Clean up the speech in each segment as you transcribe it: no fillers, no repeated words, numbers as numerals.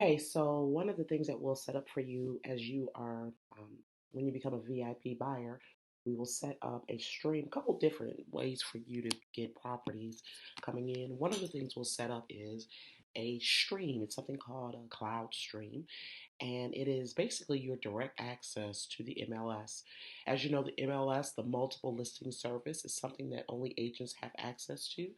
Hey, so one of the things that we'll set up for you as you are, when you become a VIP buyer, we will set up a stream, a couple different ways for you to get properties coming in. One of the things we'll set up is a stream. It's something called a cloud stream, and it is basically your direct access to the MLS. As you know, the MLS, the multiple listing service, is something that only agents have access to.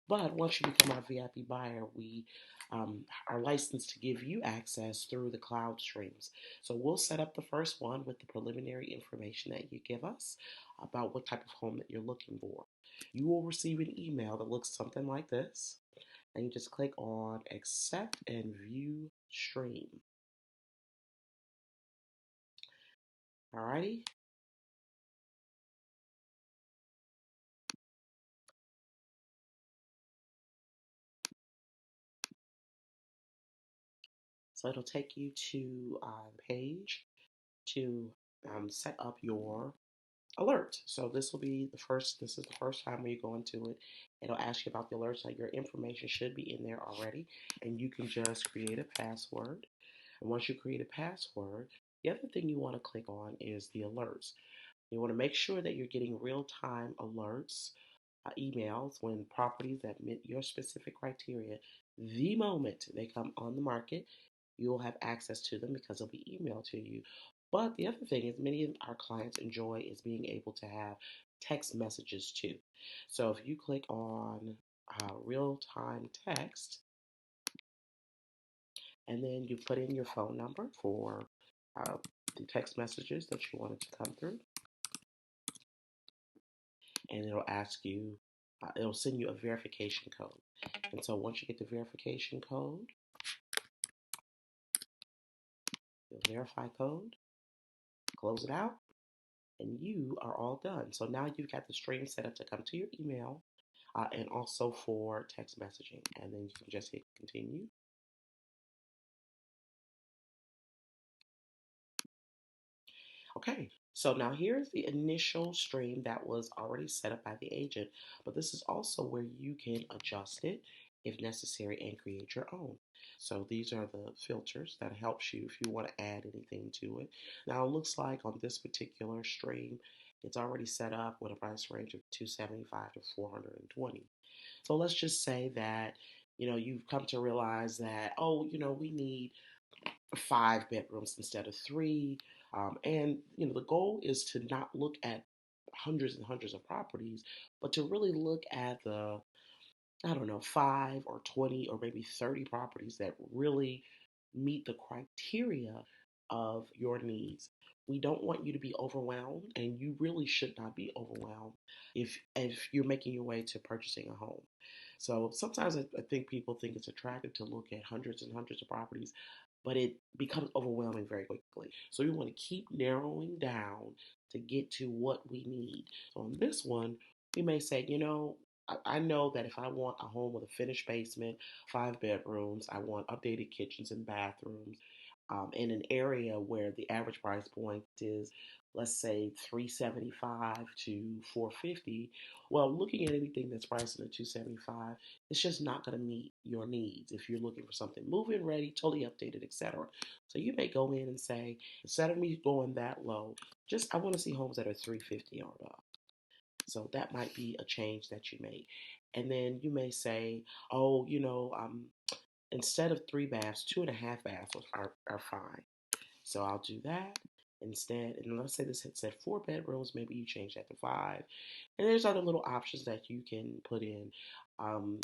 But once you become our VIP buyer, we are licensed to give you access through the cloud streams. So we'll set up the first one with the preliminary information that you give us about what type of home that you're looking for. You will receive an email that looks something like this, and you just click on Accept and View Stream. Alrighty? So it'll take you to a page to set up your alert. So this is the first time where you go into it. It'll ask you about the alerts. Like your information should be in there already, and you can just create a password. And once you create a password, the other thing you want to click on is the alerts. You want to make sure that you're getting real-time alerts, emails when properties that meet your specific criteria. The moment they come on the market, you'll have access to them because they'll be emailed to you. But the other thing is, many of our clients enjoy is being able to have text messages too. So if you click on real time text and then you put in your phone number for uh, the text messages that you wanted to come through, and it'll ask you, it'll send you a verification code. And so once you get the verification code, you'll verify code, close it out, and you are all done. So now you've got the stream set up to come to your email and also for text messaging. And then you can just hit continue. Okay, so now here's the initial stream that was already set up by the agent, but this is also where you can adjust it if necessary and create your own. So these are the filters that helps you if you want to add anything to it. Now it looks like on this particular stream, it's already set up with a price range of 275 to 420. So let's just say that you've come to realize that, oh, we need 5 bedrooms instead of three. And the goal is to not look at hundreds and hundreds of properties, but to really look at the, I don't know, 5 or 20 or maybe 30 properties that really meet the criteria of your needs. We don't want you to be overwhelmed, and you really should not be overwhelmed if you're making your way to purchasing a home. So sometimes I think people think it's attractive to look at hundreds and hundreds of properties, but it becomes overwhelming very quickly. So we want to keep narrowing down to get to what we need. So on this one, we may say, I know that if I want a home with a finished basement, 5 bedrooms, I want updated kitchens and bathrooms, in an area where the average price point is, let's say, 375 to 450. Well, looking at anything that's priced at 275, it's just not going to meet your needs if you're looking for something move-in ready, totally updated, etc. So you may go in and say, instead of me going that low, just I want to see homes that are 350 or above. So that might be a change that you make. And then you may say, oh, instead of 3 baths, 2.5 baths are fine. So I'll do that instead. And let's say this hits at 4 bedrooms, maybe you change that to five. And there's other little options that you can put in.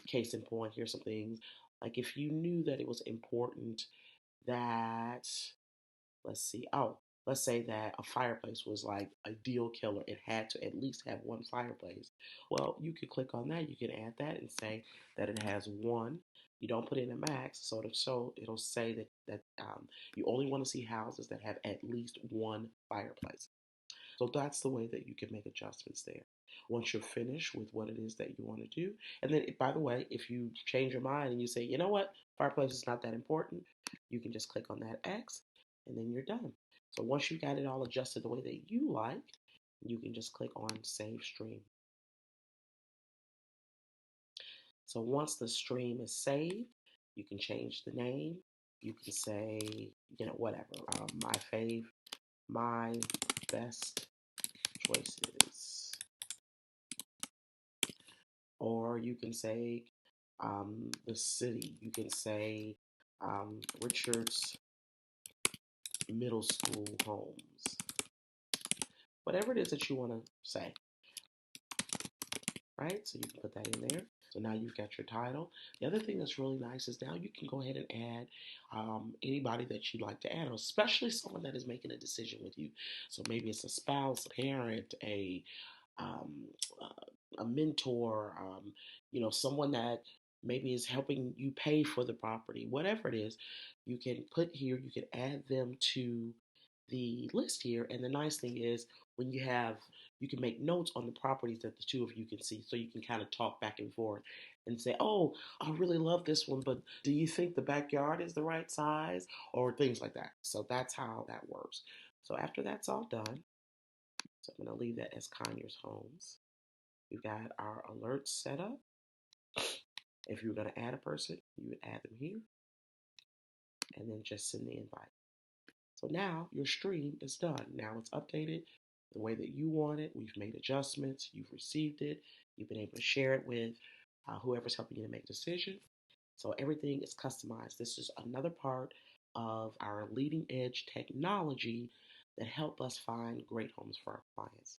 Case in point, here's some things. Like if you knew that it was important that, let's see, oh, let's say that a fireplace was like a deal killer. It had to at least have one fireplace. Well, you could click on that. You can add that and say that it has one. You don't put in a max, so it'll say that you only want to see houses that have at least one fireplace. So that's the way that you can make adjustments there. Once you're finished with what it is that you want to do, and then by the way, if you change your mind and you say, you know what, fireplace is not that important, you can just click on that X, and then you're done. So once you got it all adjusted the way that you like, you can just click on Save Stream. So once the stream is saved, you can change the name, You can say, whatever. My best choices. Or you can say the city. You can say Richard's Middle School Homes. Whatever it is that you want to say, right? So you can put that in there. So now you've got your title. The other thing that's really nice is now you can go ahead and add anybody that you'd like to add, especially someone that is making a decision with you. So maybe it's a spouse, a parent, um, a mentor, someone that maybe is helping you pay for the property, whatever it is, you can put here, you can add them to the list here. And the nice thing is when you can make notes on the properties that the two of you can see. So you can kind of talk back and forth and say, oh, I really love this one, but do you think the backyard is the right size? Or things like that. So that's how that works. So after that's all done, so I'm going to leave that as Conyers Homes. We've got our alerts set up. If you were going to add a person, you would add them here and then just send the invite. So now your stream is done. Now it's updated the way that you want it. We've made adjustments. You've received it. You've been able to share it with whoever's helping you to make a decision. So everything is customized. This is another part of our leading edge technology that help us find great homes for our clients.